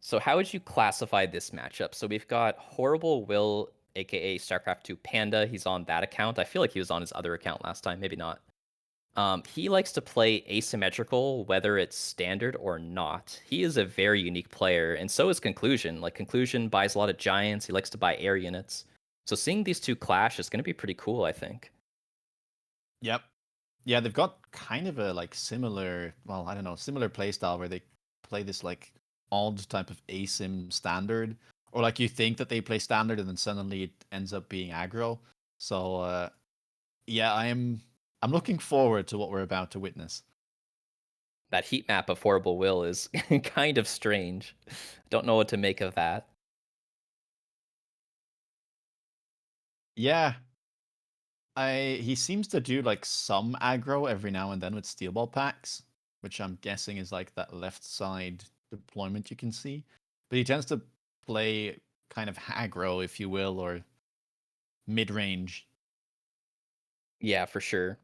So how would you classify this matchup? So we've got Horrible Will, aka StarCraft 2 Panda. He's on that account. I feel like he was on his other account last time, maybe not. He likes to play asymmetrical, whether it's standard or not. He is a very unique player, and so is Conclusion. Like Conclusion buys a lot of giants. He likes to buy air units. So seeing these two clash is going to be pretty cool, I think. Yep. Yeah, they've got kind of a like similar, well, I don't know, similar play style where they play this like odd type of asym standard, or like you think that they play standard and then suddenly it ends up being aggro. So yeah, I'm looking forward to what we're about to witness. That heat map of Horrible Will is kind of strange. Don't know what to make of that. Yeah, he seems to do like some aggro every now and then with steel ball packs, which I'm guessing is like that left side deployment you can see. But he tends to play kind of aggro, if you will, or mid range. Yeah, for sure.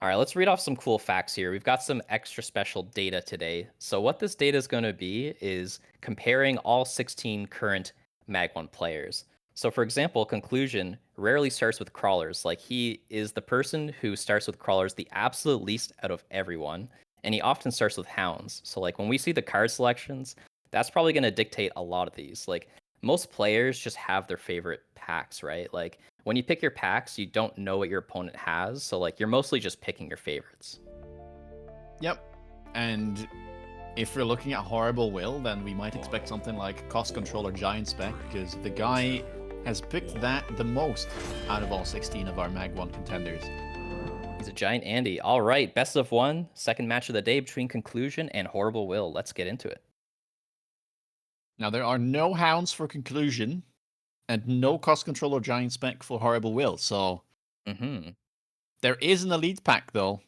All right, let's read off some cool facts here. We've got some extra special data today. So what this data is going to be is comparing all 16 current MAG1 players. So for example, Conclusion rarely starts with crawlers. Like he is the person who starts with crawlers the absolute least out of everyone, and he often starts with hounds. So like when we see the card selections, that's probably going to dictate a lot of these. Like most players just have their favorite packs, right? Like when you pick your packs, you don't know what your opponent has, so like you're mostly just picking your favorites. Yep. And if we're looking at Horrible Will, then we might expect something like Cost Control or Giant Spec, because the guy has picked that the most out of all 16 of our Mag 1 contenders. He's a giant Andy. All right, best of one, second match of the day between Conclusion and Horrible Will. Let's get into it. Now, there are no hounds for Conclusion, and no Cost Control or Giant Spec for Horrible Will, so Mm-hmm. there is an Elite Pack, though,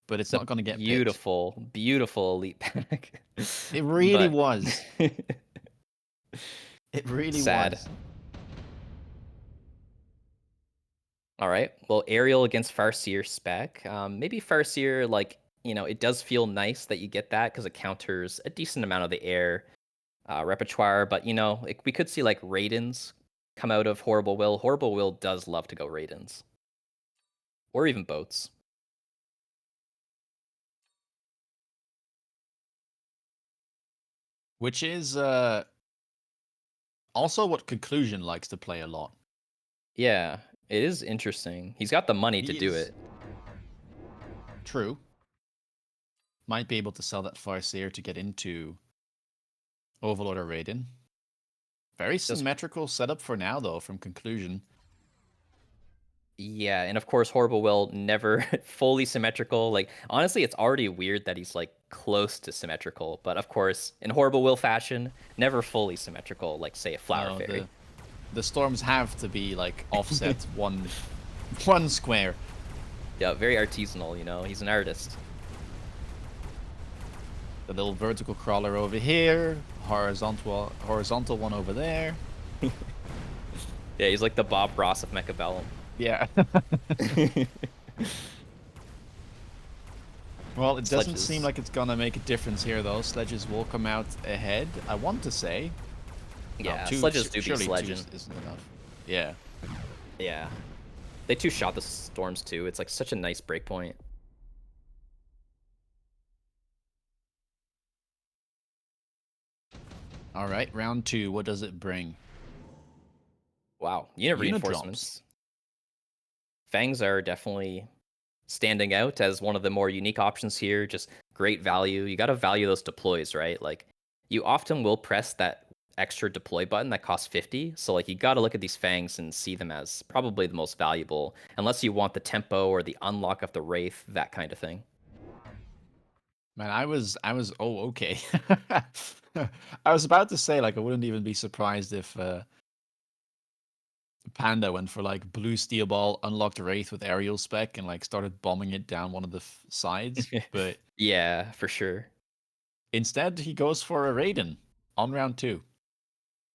but it's It's a not going to get picked. beautiful, beautiful elite pack. It really But was. It really sad. was. All right. Well, Aerial against Farseer spec. Maybe Farseer, like, it does feel nice that you get that because it counters a decent amount of the air repertoire. But, like, we could see, like, Raidens come out of Horrible Will. Horrible Will does love to go Raidens. Or even boats. Which is also what Conclusion likes to play a lot. Yeah, it is interesting. He's got the money to He do is it. true. Might be able to sell that Farseer to get into Overlord or Raiden. Very Does symmetrical setup for now, though, from Conclusion. Yeah, and of course, Horrible Will never fully symmetrical. Like, honestly, it's already weird that he's like close to symmetrical, but of course, in Horrible Will fashion, never fully symmetrical, like say a Flower No, Fairy. the storms have to be like offset one square. Yeah, very artisanal, he's an artist. The little vertical crawler over here, horizontal one over there. Yeah, he's like the Bob Ross of Mechabellum. Yeah. Well, it doesn't seem Sledges. like it's gonna make a difference here, though. Sledges will come out ahead. I want to say. No, Yeah, two. sledges do be Surely two sledging. isn't enough. Yeah. Yeah. They two-shot the storms too. It's like such a nice breakpoint. All right, round two. What does it bring? Wow. Unit Unit drops. reinforcements. Fangs are definitely standing out as one of the more unique options here. Just great value. You got to value those deploys, right? Like you often will press that extra deploy button that costs 50. So like you got to look at these fangs and see them as probably the most valuable, unless you want the tempo or the unlock of the wraith, that kind of thing. Man, I was. Oh, okay. I was about to say like I wouldn't even be surprised if Panda went for like blue steel ball, unlocked Wraith with aerial spec, and like started bombing it down one of the sides. But Yeah, for sure. instead, he goes for a Raiden on round two.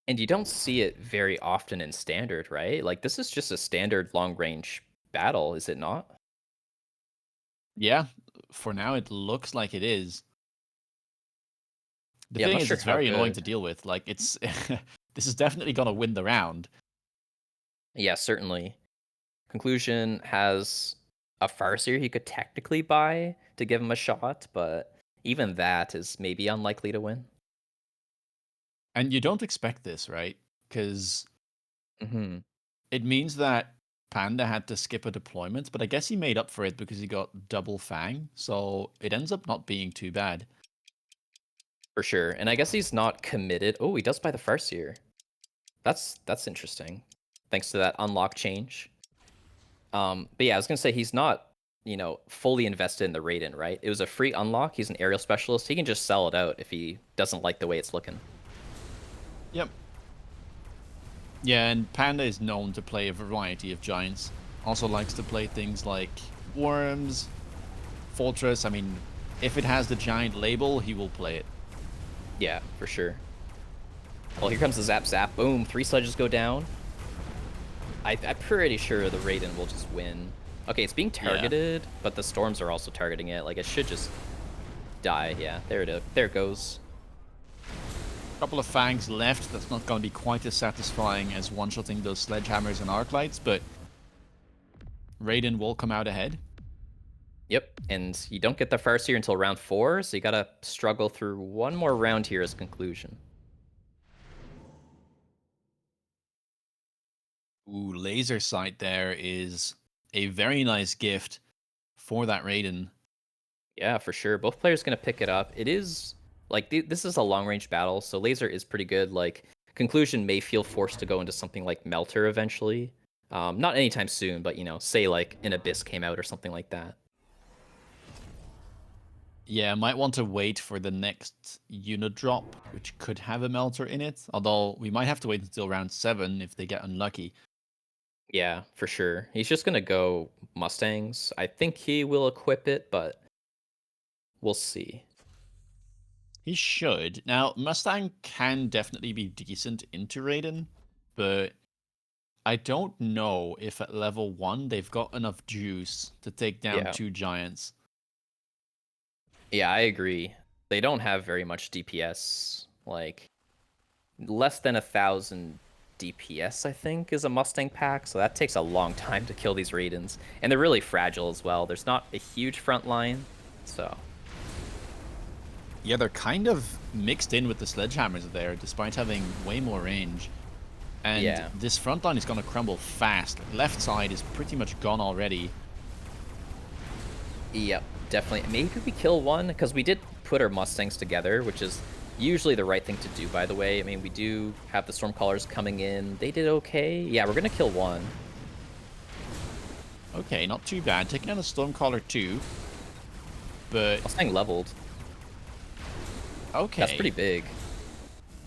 And you don't see it very often in standard, right? Like this is just a standard long range battle, is it not? Yeah, for now it looks like it is. The Yeah, I'm thing not is, sure it's how very annoying good. to deal with. Like, it's this is definitely gonna win the round. Yeah, certainly. Conclusion has a Farseer he could technically buy to give him a shot, but even that is maybe unlikely to win. And you don't expect this, right? Because Hmm. it means that Panda had to skip a deployment, but I guess he made up for it because he got double Fang, so it ends up not being too bad. For sure. And I guess he's not committed. Oh, he does buy the Farseer. That's interesting. Thanks to that unlock change. But yeah, I was gonna say he's not, fully invested in the Raiden, right? It was a free unlock. He's an aerial specialist. He can just sell it out if he doesn't like the way it's looking. Yep. Yeah, and Panda is known to play a variety of giants. Also likes to play things like Worms, Fortress. I mean, if it has the giant label, he will play it. Yeah, for sure. Well, here comes the zap zap. Boom, 3 sledges go down. I'm pretty sure the Raiden will just win. Okay, it's being Yeah. targeted, but the storms are also targeting it. Like, it should just die. Yeah, there it goes. Couple of Fangs left. That's not going to be quite as satisfying as one-shotting those Sledgehammers and Arc Lights, but Raiden will come out ahead. Yep, and you don't get the first here until round 4, so you gotta struggle through one more round here as conclusion. Ooh, Laser Sight there is a very nice gift for that Raiden. Yeah, for sure. Both players gonna pick it up. It is like this is a long range battle, so laser is pretty good. Like conclusion may feel forced to go into something like melter eventually. Not anytime soon, but say like an abyss came out or something like that. Yeah, might want to wait for the next unit drop, which could have a Melter in it. Although we might have to wait until round 7 if they get unlucky. Yeah, for sure. He's just gonna go Mustangs. I think he will equip it, but we'll see. He should. Now, Mustang can definitely be decent into Raiden, but I don't know if at level 1 they've got enough juice to take down Yeah. 2 giants. Yeah, I agree. They don't have very much DPS. Like less than 1,000 DPS, I think, is a Mustang pack. So that takes a long time to kill these Raidens, and they're really fragile as well. There's not a huge front line, so Yeah, they're kind of mixed in with the Sledgehammers there, despite having way more range. And yeah, this front line is going to crumble fast. Left side is pretty much gone already. yep, definitely. Maybe we kill one because we did put our Mustangs together, which is usually the right thing to do. By the way, I mean we do have the Stormcallers coming in. They did okay. Yeah, we're gonna kill one. Okay, not too bad. Taking down a Stormcaller too. But, Mustang leveled. That's pretty okay. big.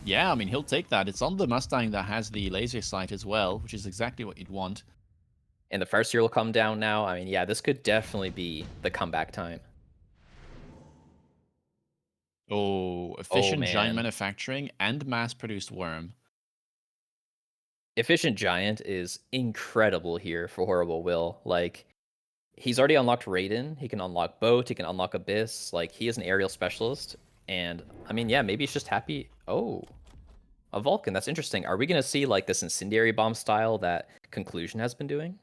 Yeah, I mean, he'll take that. It's on the Mustang that has the laser sight as well, which is exactly what you'd want. And the first year will come down now. I mean, yeah, this could definitely be the comeback time. Oh, Oh efficient giant man. manufacturing and mass-produced worm. Efficient Giant is incredible here for Horrible Will. Like, he's already unlocked Raiden. He can unlock Boat. He can unlock Abyss. Like, he is an aerial specialist. And, I mean, yeah, maybe he's just happy. Oh, a Vulcan. That's interesting. Are we going to see, like, this incendiary bomb style that Conclusion has been doing?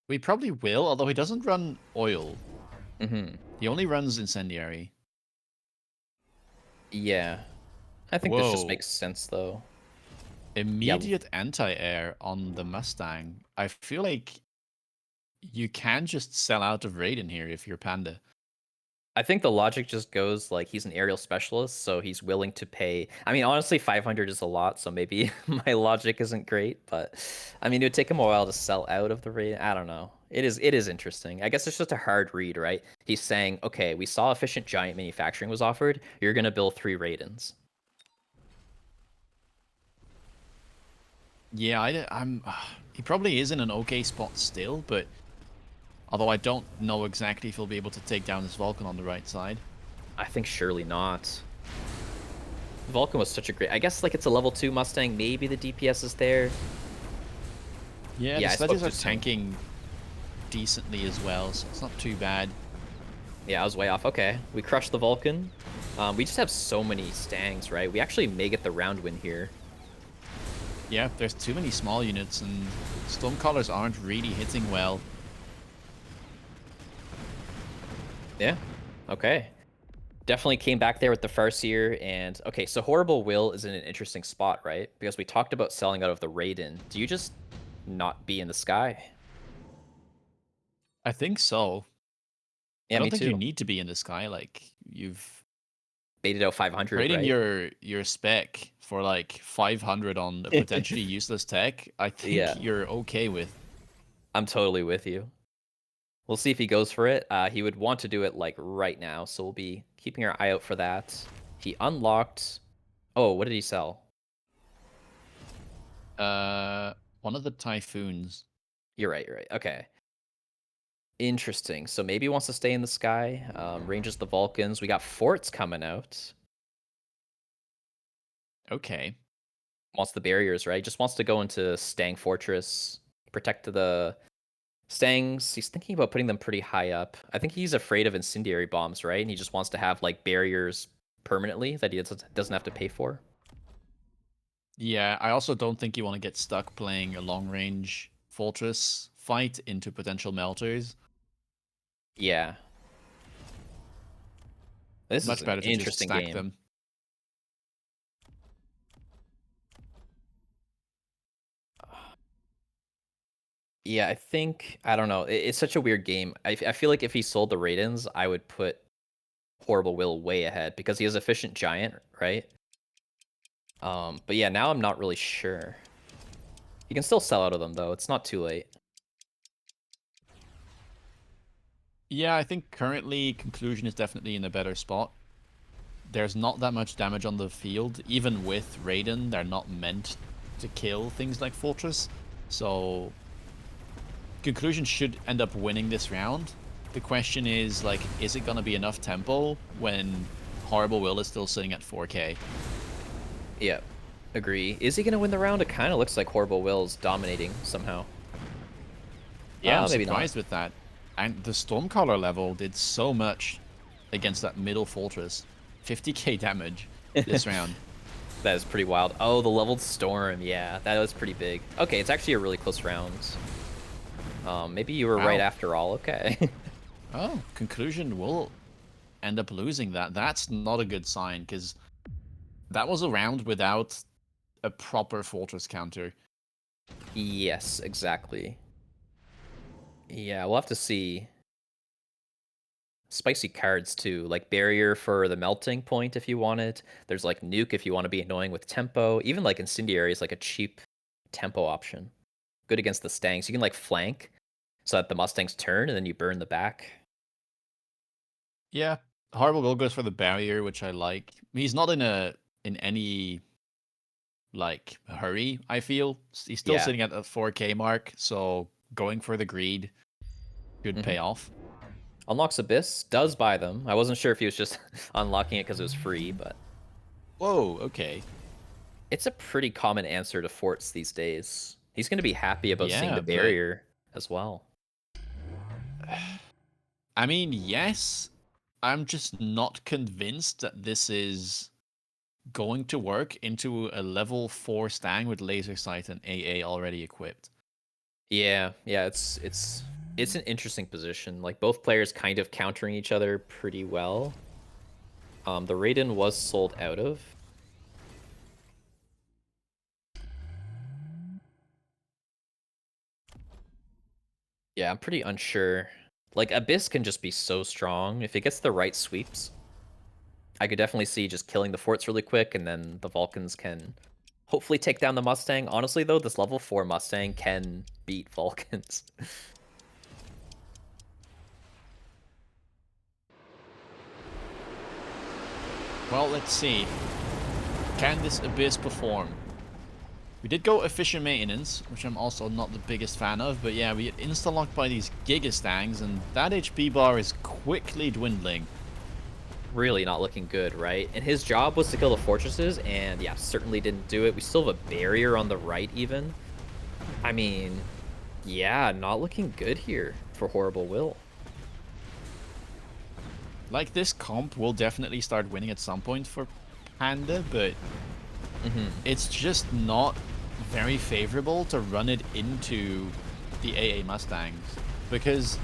We probably will, although he doesn't run oil. Mm-hmm. He only runs incendiary. Yeah. I think this just Whoa. makes sense, though. Yeah, Immediate anti-air on the Mustang. I feel like you can just sell out of Raiden here if you're Panda. I think the logic just goes like he's an aerial specialist, so he's willing to pay. I mean, honestly, 500 is a lot, so maybe my logic isn't great, but I mean, it would take him a while to sell out of the raid. I don't know. It is interesting. I guess it's just a hard read, right? He's saying, okay, we saw efficient giant manufacturing was offered. You're gonna build 3 Raidens. Yeah, I'm. He probably is in an okay spot still, but although I don't know exactly if he'll be able to take down this Vulcan on the right side. I think surely not. Vulcan was such a great. I guess like it's a level 2 Mustang. Maybe the DPS is there. Yeah, the Yeah, I spoke sledges are too soon. tanking decently as well, so it's not too bad. Yeah, I was way off. Okay, we crushed the Vulcan. We just have so many Stangs, right? We actually may get the round win here. Yeah, there's too many small units, and Stormcallers aren't really hitting well. Yeah. Okay. Definitely came back there with the Farseer, and okay, so Horrible Will is in an interesting spot, right? Because we talked about selling out of the Raiden. Do you just not be in the sky? I think so. I Yeah, don't me think you too. need to be in the sky. Like, you've Baited out 500, trading right? your spec for like 500 on a potentially useless tech. I think Yeah, you're okay with. I'm totally with you. We'll see if he goes for it. He would want to do it like right now, so we'll be keeping our eye out for that. He unlocked. Oh, what did he sell? Uh, one of the typhoons. You're right. You're right. Okay. Interesting. So maybe he wants to stay in the sky. Ranges the Vulcans. We got forts coming out. Okay. Wants the barriers, right? Just wants to go into Stang Fortress, protect the Stangs. He's thinking about putting them pretty high up. I think he's afraid of incendiary bombs, right? And he just wants to have like barriers permanently that he doesn't have to pay for. Yeah, I also don't think you want to get stuck playing a long range fortress fight into potential melters. Yeah, this is Much an better to just interesting stack game. them. Yeah, I think I don't know. It's such a weird game. I feel like if he sold the Raidens, I would put Horrible Will way ahead because he has efficient giant, right? But yeah, now I'm not really sure. You can still sell out of them though. It's not too late. Yeah, I think currently Conclusion is definitely in a better spot. There's not that much damage on the field. Even with Raiden, they're not meant to kill things like Fortress. So Conclusion should end up winning this round. The question is, like, is it going to be enough tempo when Horrible Will is still sitting at 4k? Yeah, agree. Is he gonna win the round? It kind of looks like Horrible Will's dominating somehow. Yeah, I'm Maybe not. surprised with that. And the Stormcaller level did so much against that middle fortress. 50k damage this round. That is pretty wild. Oh, the leveled storm. Yeah, that was pretty big. Okay, it's actually a really close round. Maybe you were right Wow. after all. Okay. Oh, Conclusion will end up losing that. That's not a good sign, because that was a round without a proper fortress counter. Yes, exactly. Yeah, we'll have to see. Spicy cards too, like barrier for the melting point if you want it. There's like nuke if you want to be annoying with tempo. Even like incendiary is like a cheap tempo option. Good against the Stangs. You can like flank so that the Mustangs turn and then you burn the back. Yeah, Horrible Will goes for the barrier, which I like. He's not in any like hurry, I feel. He's still Yeah. sitting at the 4k mark, so going for the greed should hmm pay off. Unlocks Abyss, does buy them. I wasn't sure if he was just unlocking it because it was free, but Whoa, okay. it's a pretty common answer to forts these days. He's going to be happy about seeing Yeah, the but barrier as well. I mean, yes, I'm just not convinced that this is going to work into a level 4 Stang with laser sight and AA already equipped. Yeah, yeah, it's an interesting position. Like both players kind of countering each other pretty well. The Raiden was sold out of. Yeah, I'm pretty unsure. Like Abyss can just be so strong if it gets the right sweeps. I could definitely see just killing the forts really quick, and then the Vulcans can hopefully take down the Mustang. Honestly, though, this level 4 Mustang can beat Vulcans. Well, let's see. Can this Abyss perform? We did go efficient maintenance, which I'm also not the biggest fan of, but yeah, we get insta-locked by these Giga Stangs, and that HP bar is quickly dwindling. Really not looking good, right? And his job was to kill the fortresses, and yeah, certainly didn't do it. We still have a barrier on the right, even. I mean, yeah, not looking good here for Horrible Will. Like, this comp will definitely start winning at some point for Panda, but Hmm. it's just not very favorable to run it into the AA Mustangs, because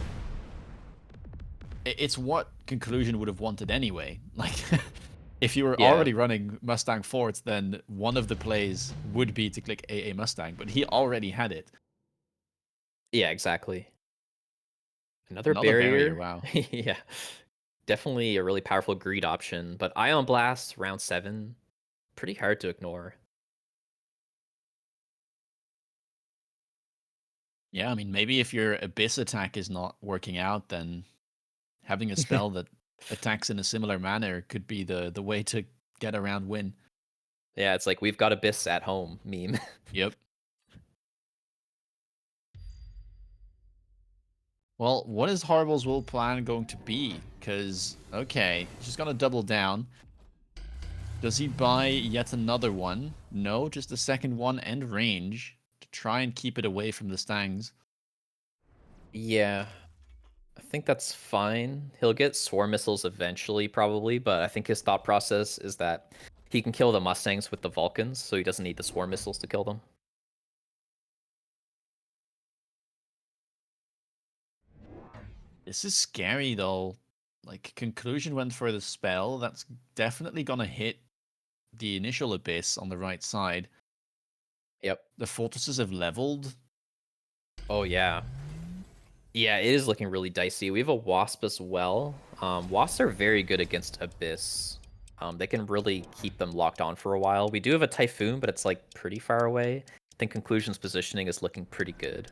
it's what Conclusion would have wanted anyway. Like, if you were Yeah. already running Mustang Forts, then one of the plays would be to click AA Mustang, but he already had it. Yeah, exactly. Another Another barrier, barrier. wow. Yeah. Definitely a really powerful greed option, but Ion Blast, round 7, pretty hard to ignore. Yeah, I mean, maybe if your Abyss attack is not working out, then having a spell that attacks in a similar manner could be the way to get around win. Yeah, it's like we've got Abyss at home meme. Yep. Well, what is Horrible's will plan going to be? Because, okay, she's going to double down. Does he buy yet another one? No, just the second one and range to try and keep it away from the Stangs. Yeah, I think that's fine. He'll get swarm missiles eventually, probably, but I think his thought process is that he can kill the Mustangs with the Vulcans, so he doesn't need the swarm missiles to kill them. This is scary, though. Like, Conclusion went for the spell. That's definitely going to hit the initial Abyss on the right side. Yep. The fortresses have leveled. Oh, yeah. Yeah, it is looking really dicey. We have a Wasp as well. Wasps are very good against Abyss. They can really keep them locked on for a while. We do have a Typhoon, but it's like pretty far away. I think Conclusion's positioning is looking pretty good.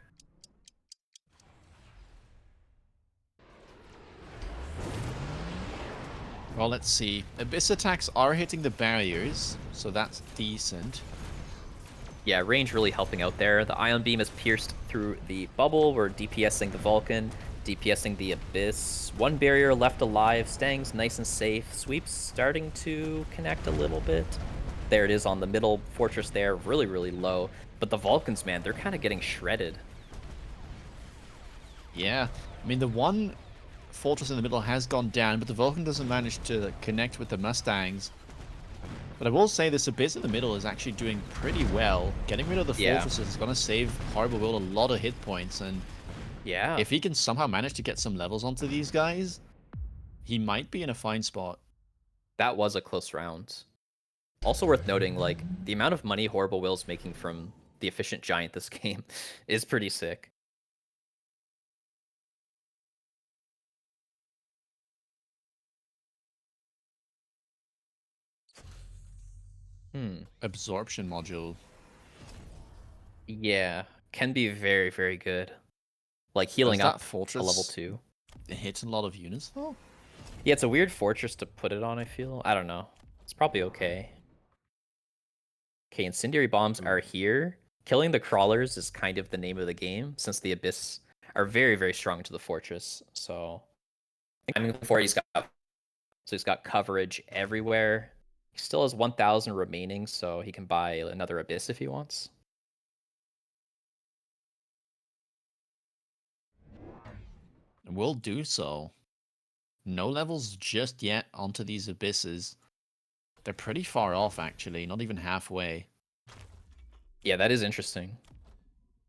Well, let's see. Abyss attacks are hitting the barriers, so that's decent. Yeah, range really helping out there. The Ion Beam is pierced through the bubble. We're DPSing the Vulcan, DPSing the Abyss. One barrier left alive. Stang's nice and safe. Sweep's starting to connect a little bit. There it is on the middle fortress there. Really, really low. But the Vulcans, man, they're kind of getting shredded. Yeah. I mean, the one fortress in the middle has gone down, but the Vulcan doesn't manage to connect with the Mustangs. But I will say this Abyss in the middle is actually doing pretty well. Getting rid of the Yeah. fortresses is going to save Horrible Will a lot of hit points, and Yeah. if he can somehow manage to get some levels onto these guys, he might be in a fine spot. That was a close round. Also worth noting, like, the amount of money Horrible Will's making from the efficient giant this game is pretty sick. Hmm. Absorption module. Yeah. Can be very, very good. Like Does healing that up a level fortress 2. hit a lot of units, though? Yeah, it's a weird fortress to put it on, I feel. I don't know. It's probably okay. Okay, incendiary bombs are here. Killing the crawlers is kind of the name of the game, since the Abyss are very, very strong to the fortress. So I mean, before he's got coverage everywhere. He still has 1,000 remaining, so he can buy another Abyss if he wants. And will do so. No levels just yet onto these Abysses. They're pretty far off, actually, not even halfway. Yeah, that is interesting.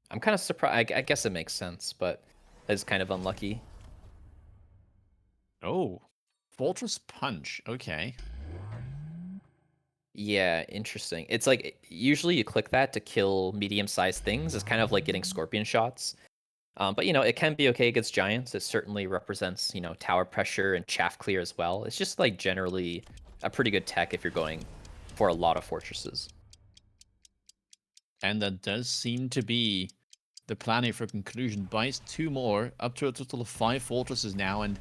I'm kind of surprised. I guess it makes sense, but it's kind of unlucky. Oh, Fortress Punch. Okay. Yeah, interesting. It's like usually you click that to kill medium-sized things. It's kind of like getting scorpion shots. But it can be okay against giants. It certainly represents, tower pressure and chaff clear as well. It's just like generally a pretty good tech if you're going for a lot of fortresses. And that does seem to be the plan here for Conclusion. Buys two more, up to a total of 5 fortresses now. And,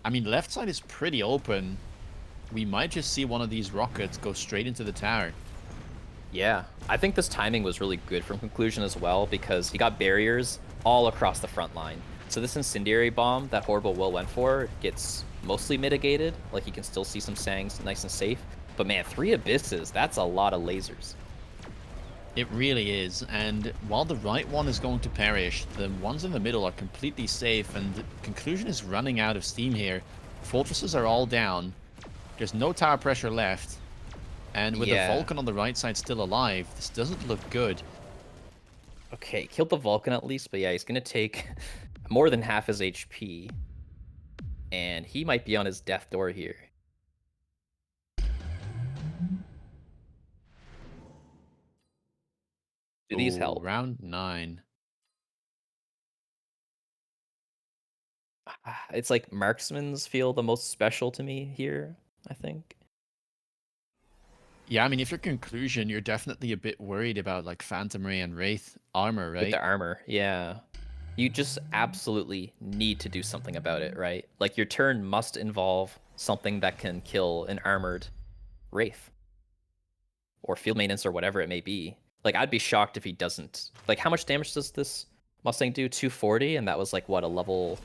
I mean, left side is pretty open. We might just see one of these rockets go straight into the tower. Yeah, I think this timing was really good from Conclusion as well because he got barriers all across the front line. So this incendiary bomb that Horrible Will went for gets mostly mitigated. Like you can still see some Sangs nice and safe. But man, 3 Abysses, that's a lot of lasers. It really is. And while the right one is going to perish, the ones in the middle are completely safe. And Conclusion is running out of steam here. Fortresses are all down. There's no tower pressure left. And with the Yeah. Vulcan on the right side still alive, this doesn't look good. Okay, killed the Vulcan at least, but yeah, he's gonna take more than half his HP. And he might be on his death door here. Do these Ooh, help? round 9. It's like marksmans feel the most special to me here, I think. Yeah, I mean, if your conclusion, you're definitely a bit worried about like Phantom Ray and Wraith armor, With the right? armor, yeah. You just absolutely need to do something about it, right? Like your turn must involve something that can kill an armored Wraith or field maintenance or whatever it may be. Like I'd be shocked if he doesn't. Like how much damage does this Mustang do? 240, and that was like what, a level,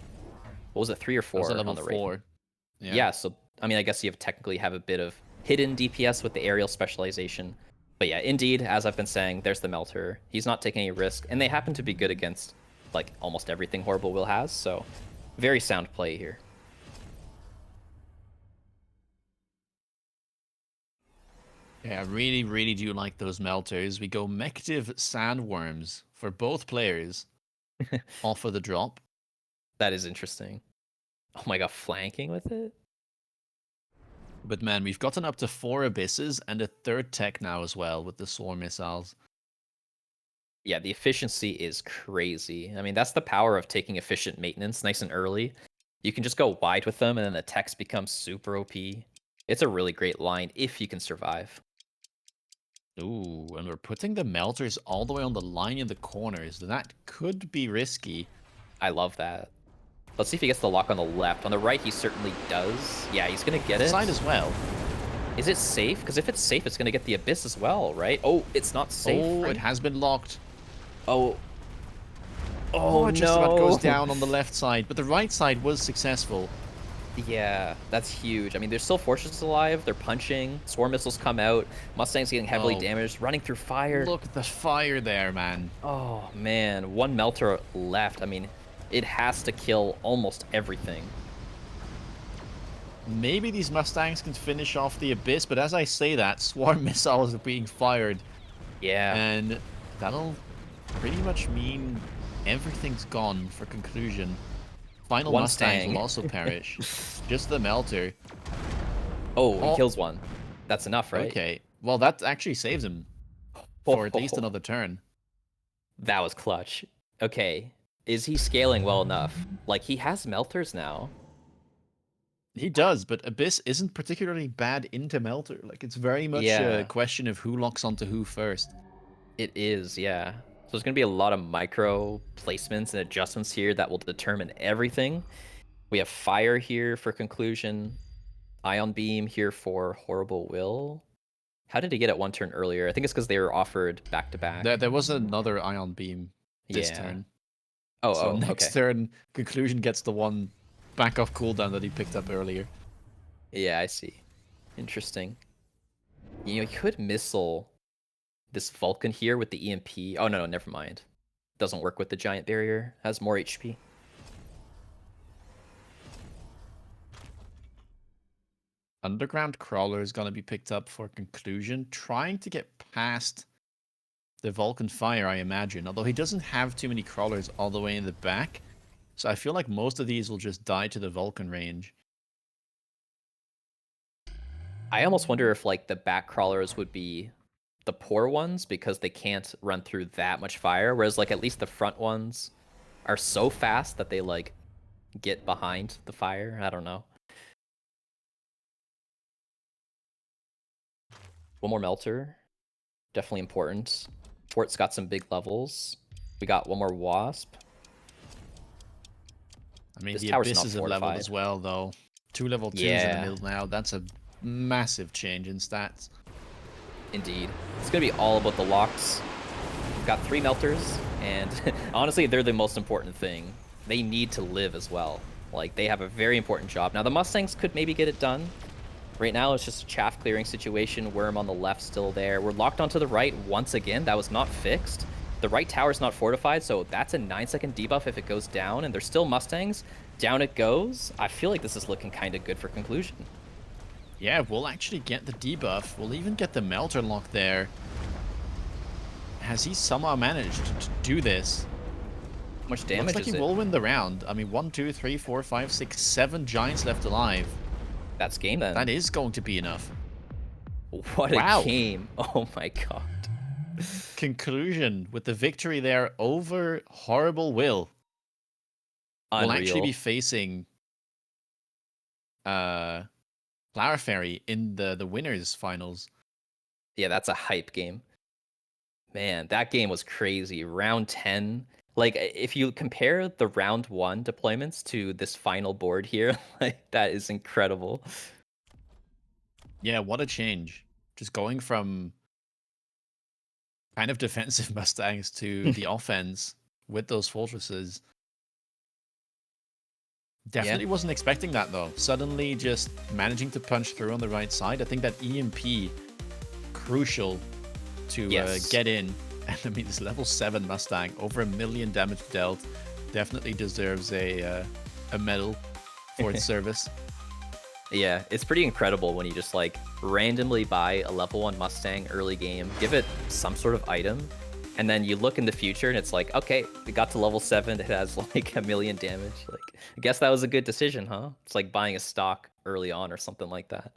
what was it, 3 or That was a 4 level on the Wraith? 4. Yeah. Yeah, so I mean I guess you technically have a bit of hidden DPS with the aerial specialization. But yeah, indeed, as I've been saying, there's the Melter. He's not taking any risk, and they happen to be good against like almost everything Horrible Will has, so very sound play here. Yeah, I really, really do like those melters. We go Mective Sandworms for both players off of the drop. That is interesting. Oh my god, flanking with it? But man, we've gotten up to 4 Abysses and a third tech now as well with the Swarm missiles. Yeah, the efficiency is crazy. I mean, that's the power of taking efficient maintenance nice and early. You can just go wide with them, and then the techs become super OP. It's a really great line if you can survive. Ooh, and we're putting the melters all the way on the line in the corners. That could be risky. I love that. Let's see if he gets the lock on the left. On the right, he certainly does. Yeah, he's gonna get The it. side as well. Is it safe? Because if it's safe, it's gonna get the Abyss as well, right? Oh, it's not safe. Oh, Right? it has been locked. Oh. Oh, Oh, it just about no. goes down on the left side, but the right side was successful. Yeah, that's huge. I mean, there's still fortresses alive. They're punching. Swarm missiles come out. Mustang's getting heavily Oh, damaged, running through fire. look at the fire there, man. Oh, man. One melter left. I mean, it has to kill almost everything. Maybe these Mustangs can finish off the Abyss, but as I say that, swarm missiles are being fired, Yeah. and that'll pretty much mean everything's gone for conclusion. Final One Mustangs Stang. will also perish. Just the Melter. Oh, he Oh, kills one. That's enough, right? okay. Well, that actually saves him for at least another turn. That was clutch. Okay. Is he scaling well enough? Like, he has melters now. He does, but Abyss isn't particularly bad into Melter. Like, it's very much a Yeah, question of who locks onto who first. it is, yeah. So there's going to be a lot of micro placements and adjustments here that will determine everything. We have Fire here for conclusion. Ion Beam here for Horrible Will. How did he get it one turn earlier? I think it's because they were offered back to back. There was another Ion Beam this Yeah. turn. Oh, So oh, next okay. turn, Conclusion gets the one back off cooldown that he picked up earlier. Yeah, I see. Interesting. You know, you could missile this Vulcan here with the EMP. Oh, no, no, never mind. Doesn't work with the giant barrier. Has more HP. Underground Crawler is going to be picked up for Conclusion, trying to get past the Vulcan Fire, I imagine. Although he doesn't have too many Crawlers all the way in the back. So I feel like most of these will just die to the Vulcan range. I almost wonder if like the back crawlers would be the poor ones because they can't run through that much fire, whereas like at least the front ones are so fast that they like get behind the fire. I don't know. One more melter, definitely important. Fort's got some big levels. We got one more wasp. I mean, This the tower's not Abysses have leveled fortified. as well, though. 2 level 2s in the Yeah, middle now. That's a massive change in stats. indeed. It's gonna be all about the locks. We've got 3 melters, and honestly, they're the most important thing. They need to live as well. Like, they have a very important job. Now, the Mustangs could maybe get it done. Right now, it's just a chaff clearing situation. Worm on the left still there. We're locked onto the right once again. That was not fixed. The right tower's not fortified, so that's a 9-second debuff if it goes down, and there's still Mustangs. Down it goes. I feel like this is looking kind of good for conclusion. Yeah, we'll actually get the debuff. We'll even get the Melter Lock there. Has he somehow managed to do this? How much Looks damage like he is it? will win the round. I mean, 1, 2, 3, 4, 5, 6, 7 Giants left alive. That's game That then. is going to be enough. What a Wow. game. Oh my god. Conclusion with the victory there over Horrible Will. We'll actually be Unreal. facing uh Flower Fairy in the winners finals. Yeah, that's a hype game. Man, that game was crazy. Round 10. Like, if you compare the round 1 deployments to this final board here, like, that is incredible. Yeah, what a change. Just going from kind of defensive Mustangs to the offense with those fortresses. Yeah. Definitely wasn't expecting that though. Suddenly just managing to punch through on the right side. I think that EMP crucial to Yes. get in. And I mean, this level 7 Mustang, over 1,000,000 damage dealt, definitely deserves a medal for its service. Yeah, it's pretty incredible when you just like randomly buy a level 1 Mustang early game, give it some sort of item, and then you look in the future and it's like, okay, it got to level 7, it has like 1,000,000 damage. Like, I guess that was a good decision, huh? It's like buying a stock early on or something like that.